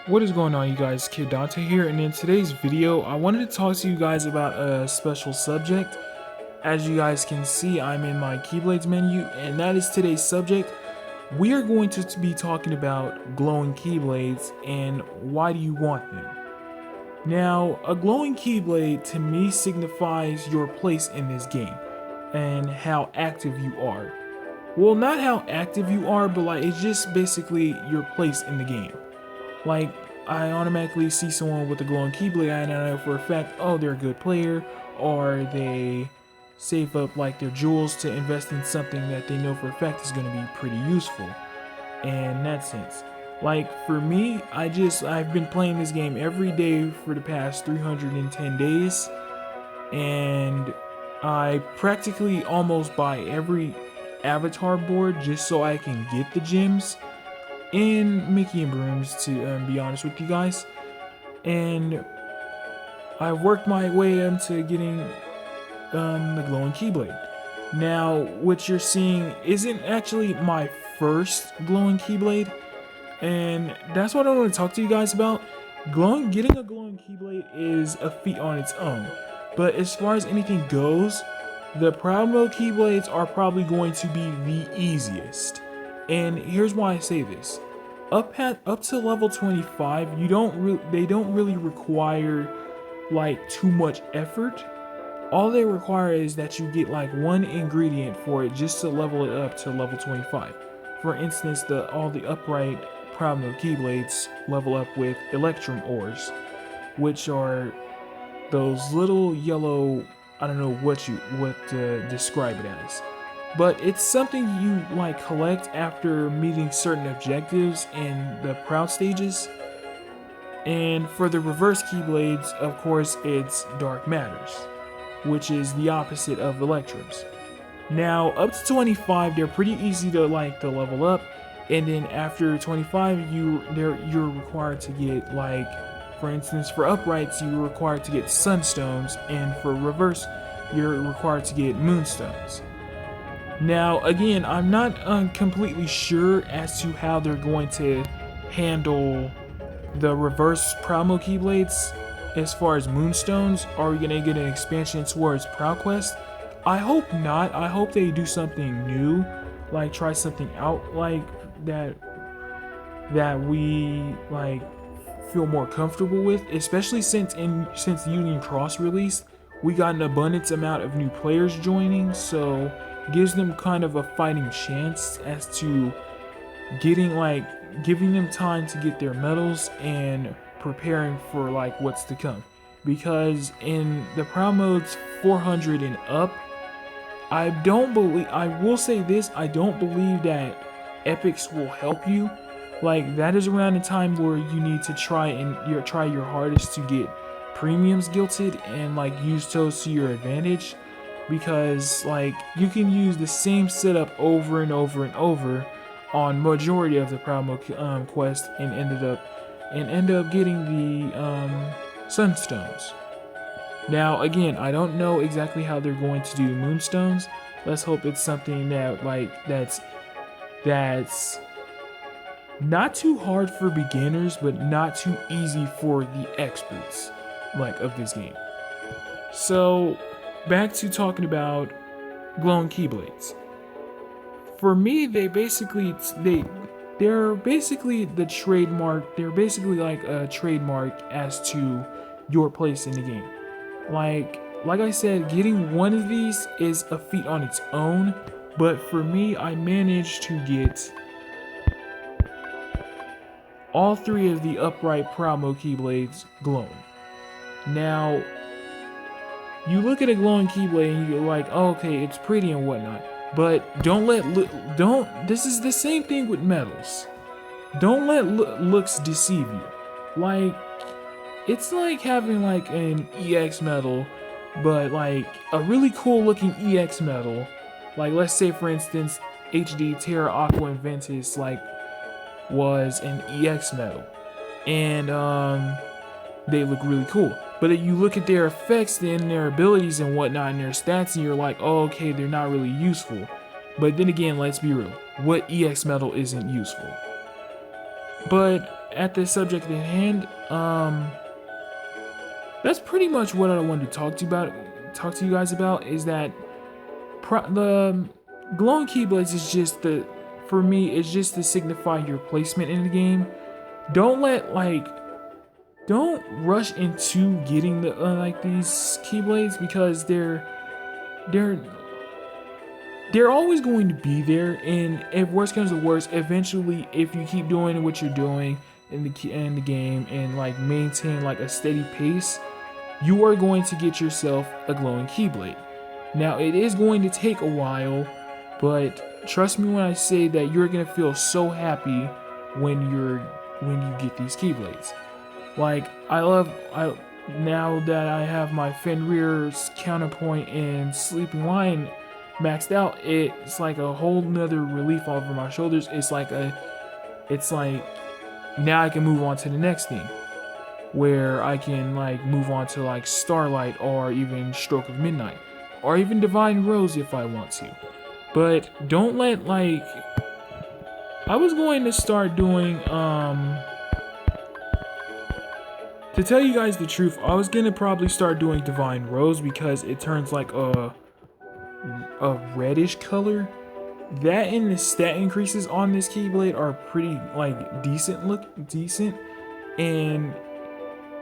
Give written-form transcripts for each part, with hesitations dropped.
What is going on, you guys? Kid Dante here, and in today's video I wanted to talk to you guys about a special subject. As you guys can see, I'm in my Keyblades menu, and that is today's subject. We are going to be talking about glowing Keyblades and why do you want them. Now, a glowing Keyblade to me signifies your place in this game and how active you are. Well, not how active you are, but like it's just basically your place in the game. Like, I automatically see someone with a glowing Keyblade and I know for a fact, oh, they're a good player, or they save up like their jewels to invest in something that they know for a fact is going to be pretty useful. And in that sense, like for me, I've been playing this game every day for the past 310 days, and I practically almost buy every avatar board just so I can get the gems in Mickey and Brooms, to be honest with you guys. And I've worked my way into getting the glowing Keyblade. Now, what you're seeing isn't actually my first glowing Keyblade, and that's what I want to talk to you guys about. Getting a glowing Keyblade is a feat on its own, but as far as anything goes, the promo Keyblades are probably going to be the easiest. And here's why I say this: up to level 25, they don't really require like too much effort. All they require is that you get like one ingredient for it just to level it up to level 25. For instance, all the upright promo Keyblades level up with Electrum ores, which are those little yellow, I don't know what to describe it as, but it's something you like collect after meeting certain objectives in the proud stages. And for the reverse Keyblades, of course, it's Dark Matters, which is the opposite of Electrums. Now, up to 25, they're pretty easy to level up, and then after 25, you're required to get, like, for instance, for uprights, you're required to get Sunstones, and for reverse, you're required to get Moonstones. Now, again, I'm not completely sure as to how they're going to handle the reverse promo Keyblades. As far as Moonstones, are we gonna get an expansion towards Proud Quest? I hope not. I hope they do something new, like try something out like that we like feel more comfortable with, especially since Union Cross released, we got an abundance amount of new players joining, so it gives them kind of a fighting chance as to giving them time to get their medals and preparing for like what's to come. Because in the proud modes 400 and up, I will say this, I don't believe that epics will help you. Like, that is around the time where you need to try your hardest to get premiums guilted and like use those to your advantage, because like you can use the same setup over and over and over on majority of the promo quest and end up getting the Sunstones. Now, again, I don't know exactly how they're going to do Moonstones. Let's hope it's something that that's not too hard for beginners, but not too easy for the experts like of this game. So, back to talking about glowing Keyblades. For me, they're basically the trademark. They're basically like a trademark as to your place in the game. Like I said, getting one of these is a feat on its own, but for me, I managed to get all three of the upright promo Keyblades glowing. Now, you look at a glowing Keyblade and you're like, oh, okay, it's pretty and whatnot. But this is the same thing with medals. Don't let looks deceive you. Like, it's like having like an EX medal, but like a really cool looking EX medal. Like, let's say for instance, HD Terra Aqua and Ventus like was an EX medal, and they look really cool. But if you look at their effects and their abilities and whatnot and their stats, and you're like, oh, okay, they're not really useful. But then again, let's be real. What EX medal isn't useful? But at the subject at hand, that's pretty much what I wanted to talk to you guys about. Is that the glowing keyblades is just for me, it's just to signify your placement in the game. Don't let don't rush into getting the these keyblades, because they're they're always going to be there, and if worst comes to worst, eventually if you keep doing what you're doing in the game and like maintain like a steady pace, you are going to get yourself a glowing keyblade. Now it is going to take a while, but trust me when I say that you're gonna feel so happy when you get these keyblades. Like I now that I have my Fenrir's counterpoint and Sleeping Lion maxed out, it's like a whole nother relief over my shoulders. It's like now I can move on to the next thing, where I can like move on to like Starlight or even Stroke of Midnight or even Divine Rose if I want to. But don't let I was going to start doing to tell you guys the truth, I was gonna probably start doing Divine Rose because it turns like a reddish color. That and the stat increases on this Keyblade are pretty like decent. And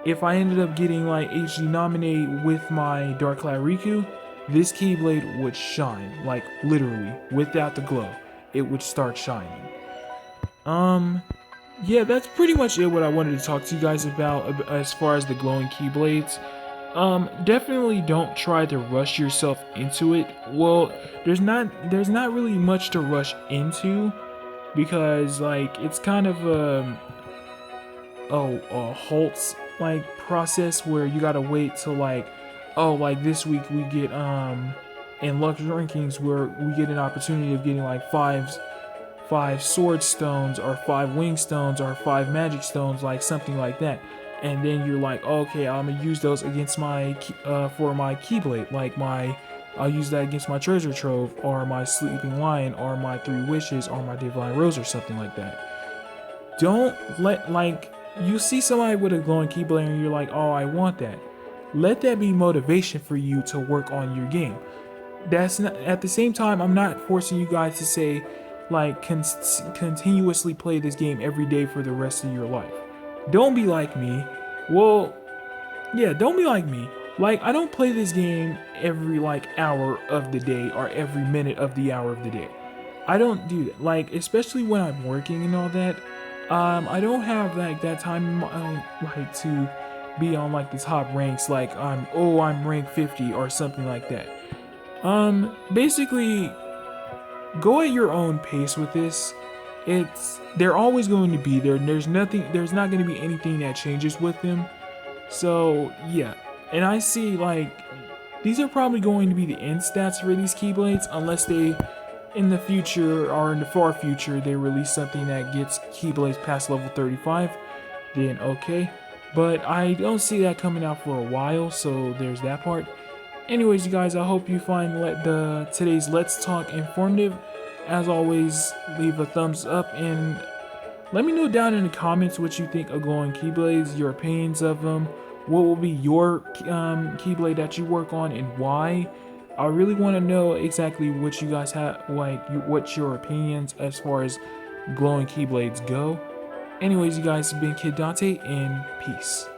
if I ended up getting like HD nominate with my Dark Cloud Riku, this Keyblade would shine, like literally without the glow, it would start shining. Yeah, that's pretty much it what I wanted to talk to you guys about as far as the glowing keyblades. Definitely don't try to rush yourself into it. Well, there's not really much to rush into, because like it's kind of a halts like process where you gotta wait till like this week we get in Lux rankings where we get an opportunity of getting like five sword stones or 5 wing stones or 5 magic stones, like something like that. And then you're like, okay, I'm gonna use those against my for my keyblade, like I'll use that against my treasure trove or my Sleeping Lion or my 3 wishes or my Divine Rose or something like that. Don't let you see somebody with a glowing keyblade and you're like, oh, I want that. Let that be motivation for you to work on your game. That's not, at the same time, I'm not forcing you guys to say like continuously play this game every day for the rest of your life. Don't be like me. Well, yeah, don't be like me. Like, I don't play this game every like hour of the day or every minute of the hour of the day. I don't do that. Like, especially when I'm working and all that. I don't have like that time like to be on like the top ranks. Like I'm rank 50 or something like that. Basically, go at your own pace with this. They're always going to be there. There's not going to be anything that changes with them. So yeah, and I see like these are probably going to be the end stats for these keyblades, unless they in the future or in the far future they release something that gets keyblades past level 35. Then okay, but I don't see that coming out for a while, so there's that part. Anyways, you guys, I hope you find today's Let's Talk informative. As always, leave a thumbs up and let me know down in the comments what you think of glowing keyblades, your opinions of them. What will be your keyblade that you work on and why? I really want to know exactly what you guys have, what's your opinions as far as glowing keyblades go. Anyways, you guys, have been Kid Dante, and peace.